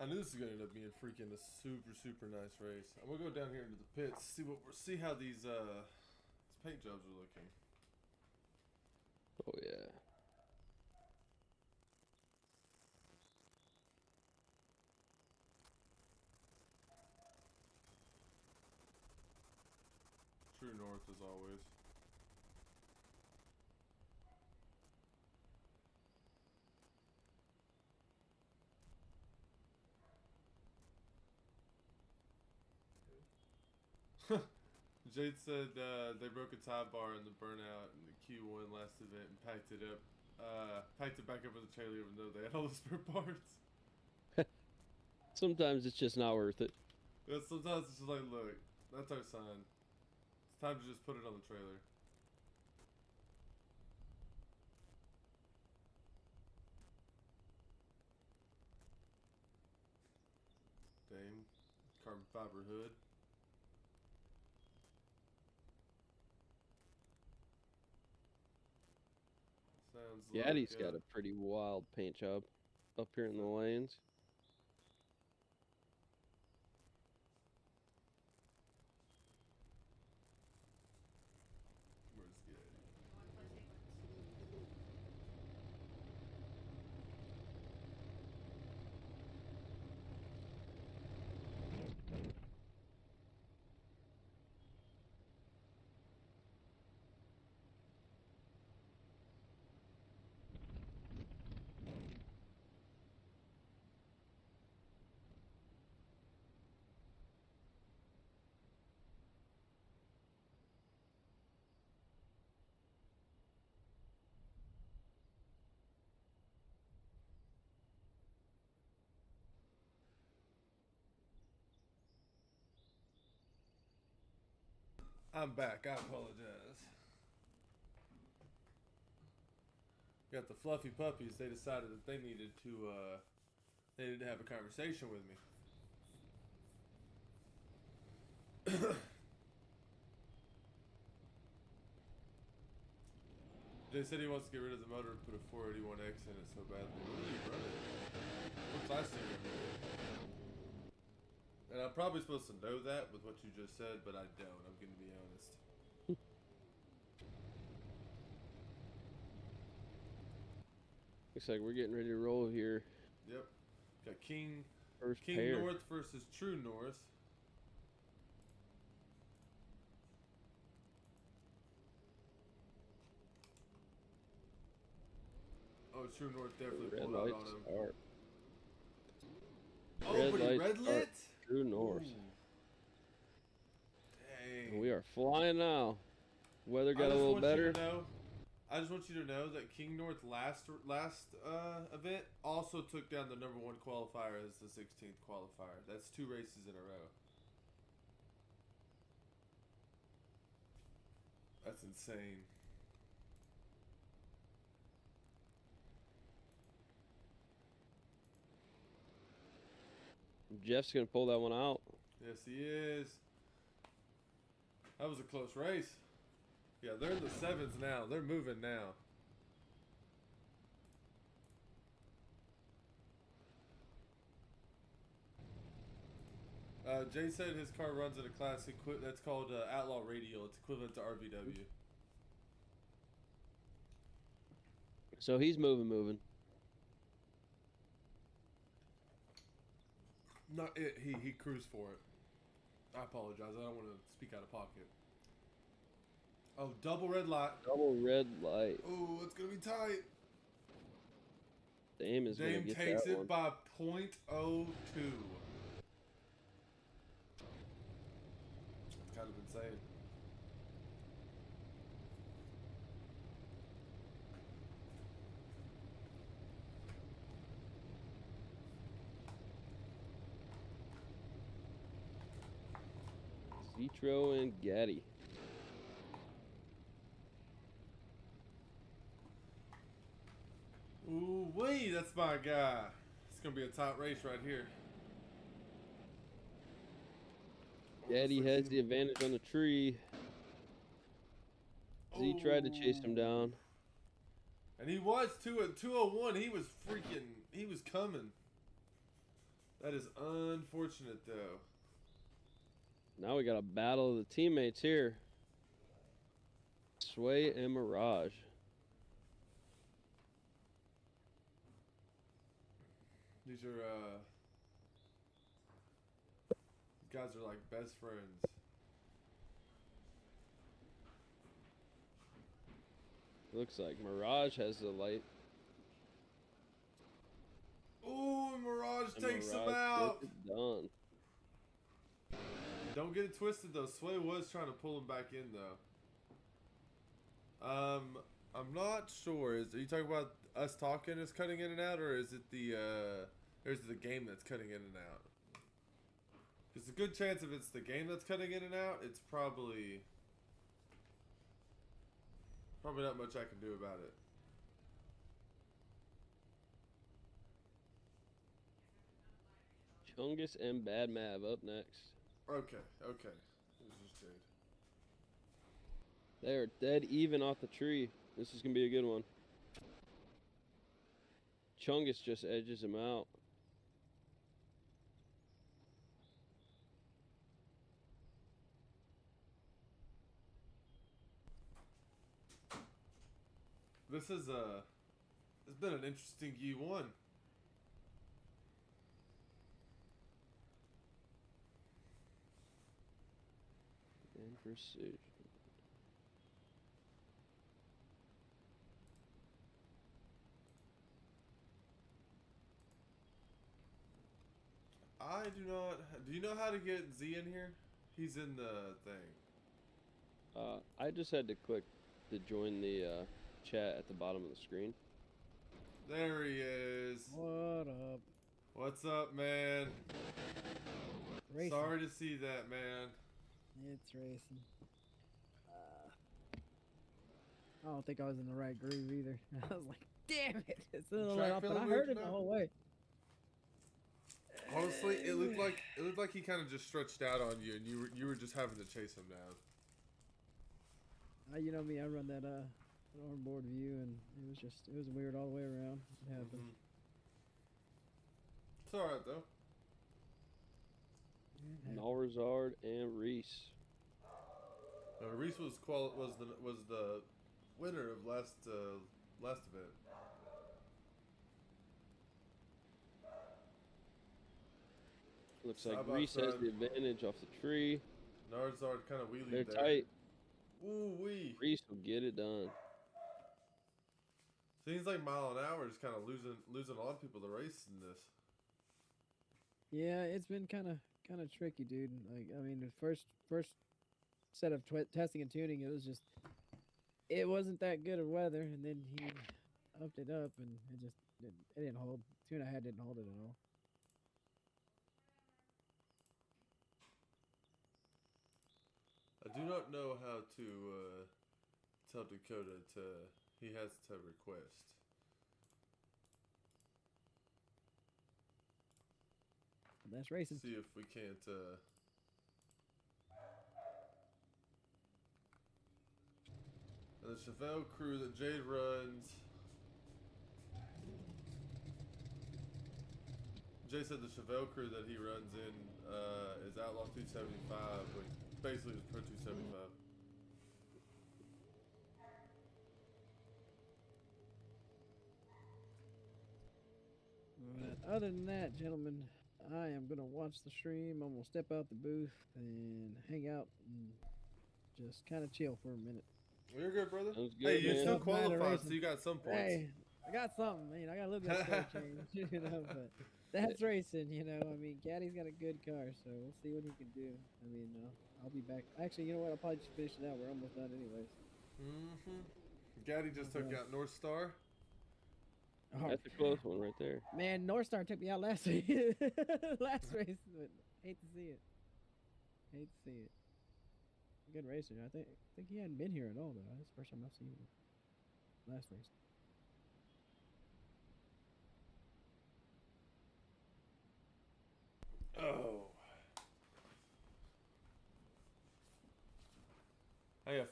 I knew this was gonna end up being freaking a super nice race. I'm gonna go down here into the pits, see how these paint jobs are looking. Oh yeah. True North as always. Jade said they broke a tie bar in the burnout in the Q1 last event and packed it up. Packed it back up in the trailer even though they had all the spare parts. Sometimes it's just not worth it. Yeah, sometimes it's just like, look, that's our sign. It's time to just put it on the trailer. Dame, carbon fiber hood. Gaddy's got a pretty wild paint job up here in the lanes. Where's Gaddy? I'm back. I apologize. Got the fluffy puppies. They decided that they needed to have a conversation with me. Jay said he wants to get rid of the motor and put a 481X in it so badly. What are you running? What class are you running? And I'm probably supposed to know that with what you just said, but I don't. I'm going to be honest. Looks like we're getting ready to roll here. Yep. Got King Pair. North versus True North. Oh, True North definitely pulled out on him. Start. Oh, but he red lit? True North. Dang. And we are flying now. Weather got a little better. I just want you to know that King North last event also took down the #1 qualifier as the 16th qualifier. That's 2 races in a row. That's insane. Jeff's gonna pull that one out. Yes, he is. That was a close race. Yeah, they're in the 7s now. They're moving now. Jay said his car runs at a classic. That's called Outlaw Radial. It's equivalent to RVW. So he's moving. Not it. He cruised for it. I apologize. I don't want to speak out of pocket. Oh, double red light. Double red light. Oh, it's gonna be tight. Dame is gonna get takes that it one. by .02. It's kind of insane. Citro and Gaddy. Ooh, wee, that's my guy. It's gonna be a tight race right here. Gaddy has the advantage on the tree. Z tried to chase him down. And he was 201. He was coming. That is unfortunate though. Now we got a battle of the teammates here. Sway and Mirage. These guys are like best friends. Looks like Mirage has the light. Ooh, Mirage And takes him Mirage out. gets it done. Don't get it twisted though. Sway was trying to pull him back in though. I'm not sure. Are you talking about us talking is cutting in and out, or is it the game that's cutting in and out? There's a good chance if it's the game that's cutting in and out, it's probably not much I can do about it. Chungus and Bad Mav up next. Okay. This is Jade. They are dead even off the tree. This is going to be a good one. Chungus just edges him out. This is it's been an interesting E1. And precision. I do not. Do you know how to get Z in here? He's in the thing. I just had to click to join the chat at the bottom of the screen. There he is. What up? What's up, man? Racing. Sorry to see that, man. It's racing. I don't think I was in the right groove either. I was like, damn it! It's a little Track off, but feeling I weird heard it the now? whole way. Honestly, it looked like he kind of just stretched out on you, and you were just having to chase him down. You know me, I run that onboard view, and it was weird all the way around. It happened. It's all right though. It happened. Nalrazard and Reese. Reese was the winner of last event. Looks like Side by Reese has side. the advantage off the tree. Narzard kind of wheelied They're there. tight. Ooh wee. Reese will get it done. Seems like mile an hour is kind of losing a lot of people to race in this. Yeah, it's been kind of tricky, dude. Like, I mean, the first set of testing and tuning, it wasn't that good of weather, and then he upped it up, and it didn't hold. 2.5 didn't hold it at all. I do not know how to tell Dakota he has to request. But that's racing. See if we can't. And the Chevelle crew that Jade runs. Jay said the Chevelle crew that he runs in is Outlaw 275, which basically is Pro 275. But other than that, gentlemen, I am gonna watch the stream. I'm gonna step out the booth and hang out and just kind of chill for a minute. Well, you're good, brother. Sounds Hey, good, you man. still Don't mind the qualified, so racing. you got some points. Hey, I got something. I got a little bit of score change, you know. But that's racing, you know. I mean, Gaddy's got a good car, so we'll see what he can do. I mean, I'll be back. Actually, you know what? I'll probably just finish it out. We're almost done, anyways. Gaddy just took Okay. out North Star. Oh, That's a close one right there. man, North Star took me out last week. Last race, but hate to see it. Hate to see it. Good racer. I think he hadn't been here at all though. That's the first time I've seen him. Last race. Oh. Hey,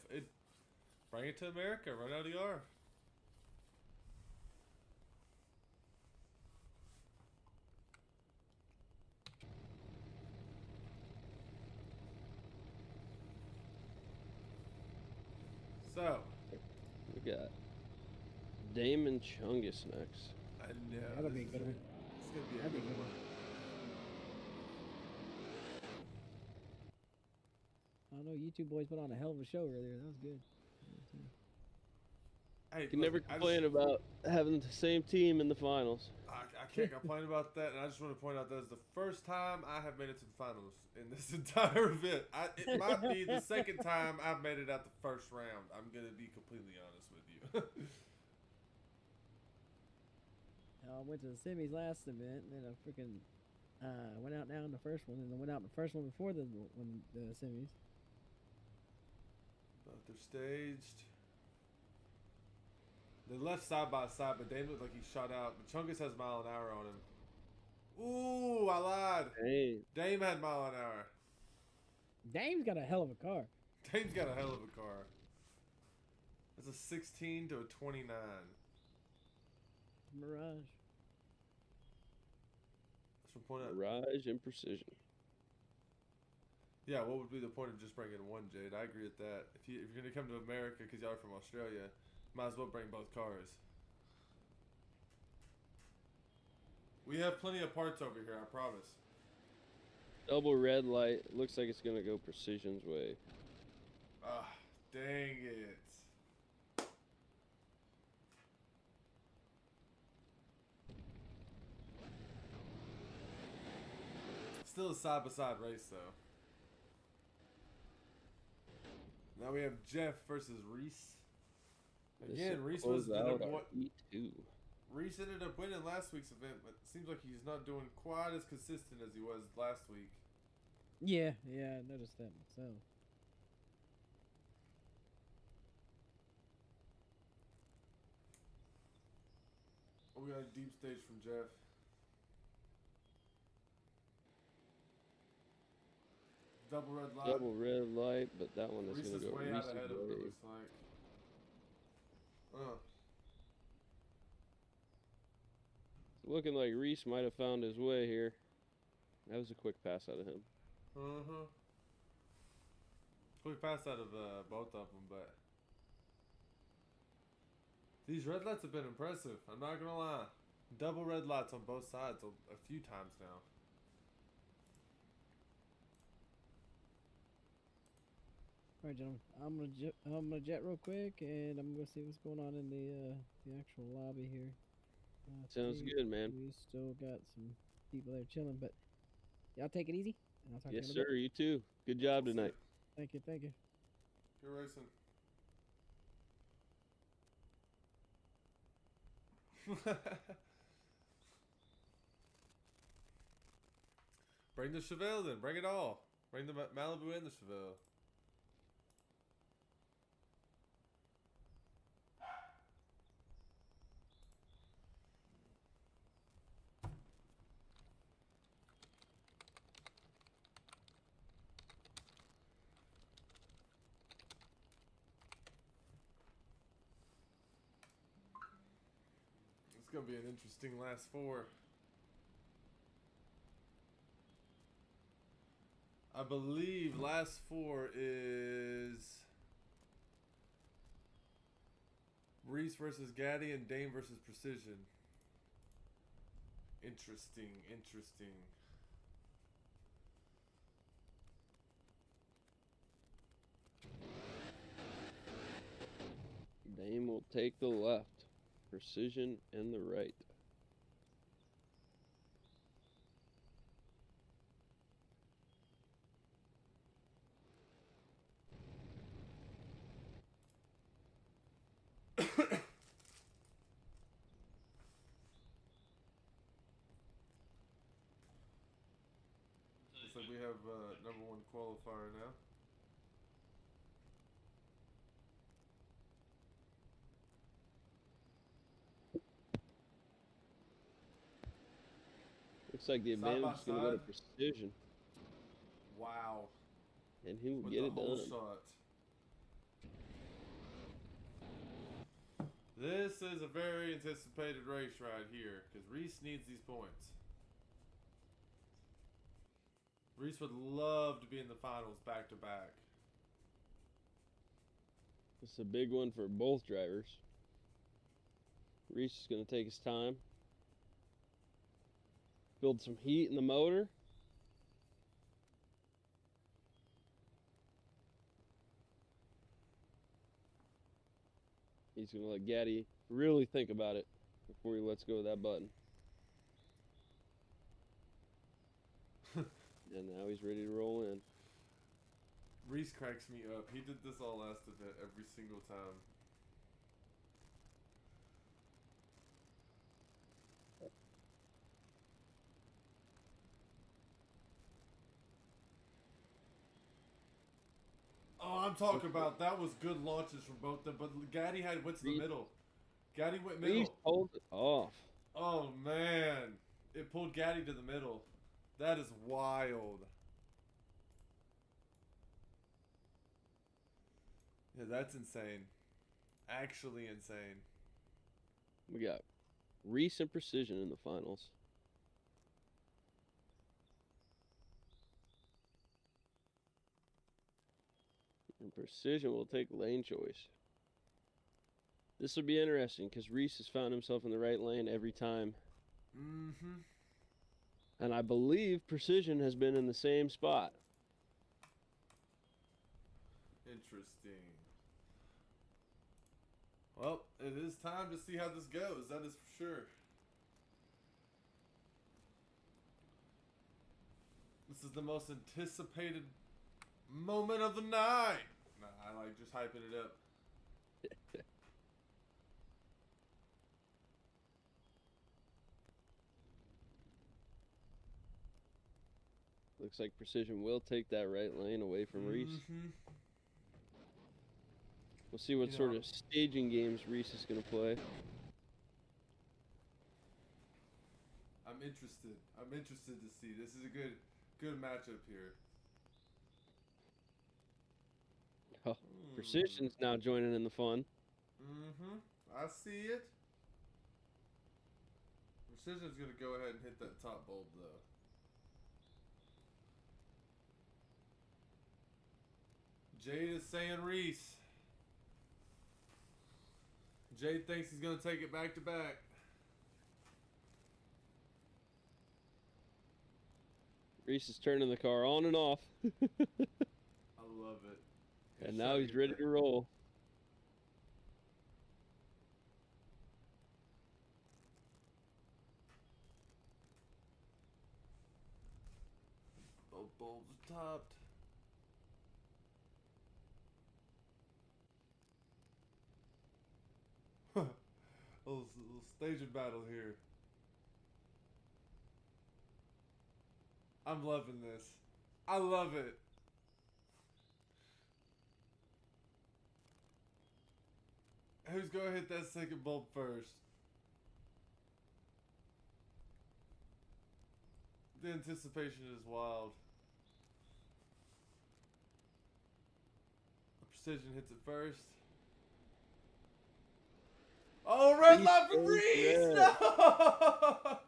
bring it to America. Run LDR. So, We got Damon Chungus next. I know. That'll be a this good is- one. It's gonna be a That'd be good good. one. I don't know. You two boys put on a hell of a show earlier. That was good. Hey, You can never look, I complain just- about having the same team in the finals. I can't complain about that, and I just want to point out that is the first time I have made it to the finals in this entire event. It might be the second time I've made it out the first round. I'm gonna be completely honest with you. I went to the semis last event, and then I freaking went out now in the first one, and then went out in the first one before the semis. Both are staged. They left side by side, but Dame looked like he shot out. But Chungus has mile an hour on him. Ooh, I lied. Hey, Dame had mile an hour. Dame's got a hell of a car. Dame's got a hell of a car. It's a 16 to a 29. Mirage. What's the point of? Mirage and Precision. Yeah, what would be the point of just bringing one, Jade? I agree with that. If you're gonna come to America because y'all are from Australia, might as well bring both cars. We have plenty of parts over here, I promise. Double red light. Looks like it's gonna go Precision's way. Ah, dang it. Still a side-by-side race, though. Now we have Jeff versus Reese. Again, Reese was E2. Reese ended up winning last week's event, but it seems like he's not doing quite as consistent as he was last week. Yeah, I noticed that myself. We got a deep stage from Jeff. Double red light. Double red light, but that one is Reese going is to go way out Reese's ahead of it, way. looks like. It's looking like Reese might have found his way here. That was a quick pass out of him. Quick pass out of both of them, but these red lights have been impressive. I'm not gonna lie. Double red lights on both sides a few times now. All right, gentlemen. I'm gonna jet real quick, and I'm gonna see what's going on in the actual lobby here. I Sounds think good, man. We still got some people there chilling, but y'all take it easy. And I'll talk Yes, to you in a sir. You too. Good job tonight. bit. Thank you. Good racing. Bring the Chevelle then. Bring it all. Bring the Malibu and the Chevelle. It's going to be an interesting last four. I believe last four is Reese versus Gaddy and Dame versus Precision. Interesting. Dame will take the left. Precision and the right. Looks like we have number one qualifier now. Looks like the advantage is going to go to Precision. Wow. And he will With get the it whole done. shot. This is a very anticipated race right here because Reese needs these points. Reese would love to be in the finals back to back. It's a big one for both drivers. Reese is going to take his time. Build some heat in the motor. He's going to let Gaddy really think about it before he lets go of that button. And now he's ready to roll in. Reese cracks me up. He did this all last event every single time. Oh, I'm talking about that was good launches from both them, but Gaddy went to the middle. Gaddy went middle. Reese pulled it off. Oh man, it pulled Gaddy to the middle. That is wild. Yeah, that's insane. Actually insane. We got Reese and Precision in the finals. Precision will take lane choice. This will be interesting because Reese has found himself in the right lane every time. Mm-hmm. And I believe Precision has been in the same spot. Interesting. Well, it is time to see how this goes. That is for sure. This is the most anticipated moment of the night. Nah, I like just hyping it up. Looks like Precision will take that right lane away from Reese. Mm-hmm. We'll see what sort of staging games Reese is going to play. I'm interested. I'm interested to see. This is a good matchup here. Oh, Precision's now joining in the fun. Mm-hmm. I see it. Precision's gonna go ahead and hit that top bulb though. Jade is saying Reese. Jade thinks he's gonna take it back to back. Reese is turning the car on and off. I love it. And now he's ready to roll. Both bulbs are topped. little staging battle here. I'm loving this. I love it. Who's gonna hit that second bulb first? The anticipation is wild. Precision hits it first. Oh, red light for Reese!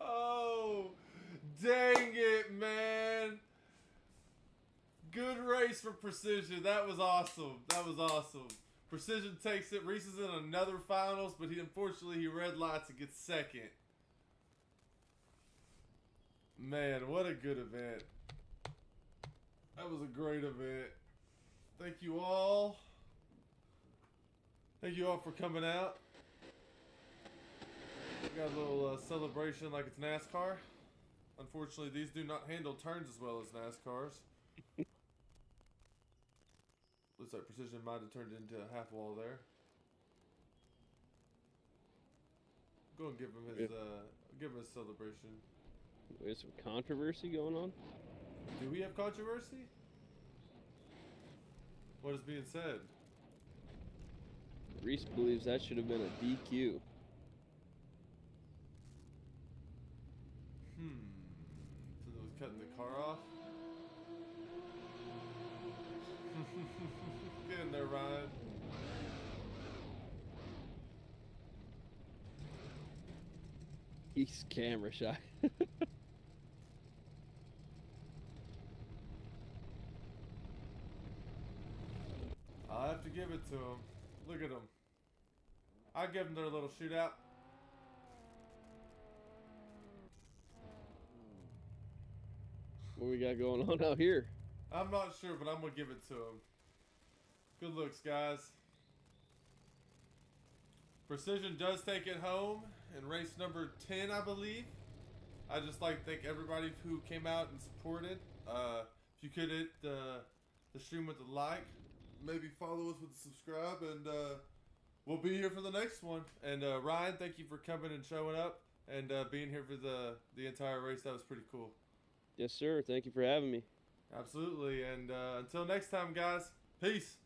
No! Dang it, man. Good race for Precision. That was awesome. That was awesome. Precision takes it. Reese is in another finals, but unfortunately he red lights and gets second. Man, what a good event. That was a great event. Thank you all. Thank you all for coming out. We got a little celebration like it's NASCAR. Unfortunately, these do not handle turns as well as NASCAR's. Looks like Precision might have turned into a half wall there. Go and give him his celebration. There's some controversy going on. Do we have controversy? What is being said? Reese believes that should have been a DQ. So it was cutting the car off? Get in there, Ryan. He's camera shy. I'll have to give it to him. Look at him. I'll give them their little shootout. What we got going on out here? I'm not sure, but I'm going to give it to him. Good looks, guys. Precision does take it home in race number 10, I believe. I'd just like to thank everybody who came out and supported. If you could hit the stream with a like, maybe follow us with a subscribe, and we'll be here for the next one. And Ryan, thank you for coming and showing up and being here for the entire race. That was pretty cool. Yes, sir. Thank you for having me. Absolutely. And until next time, guys, peace.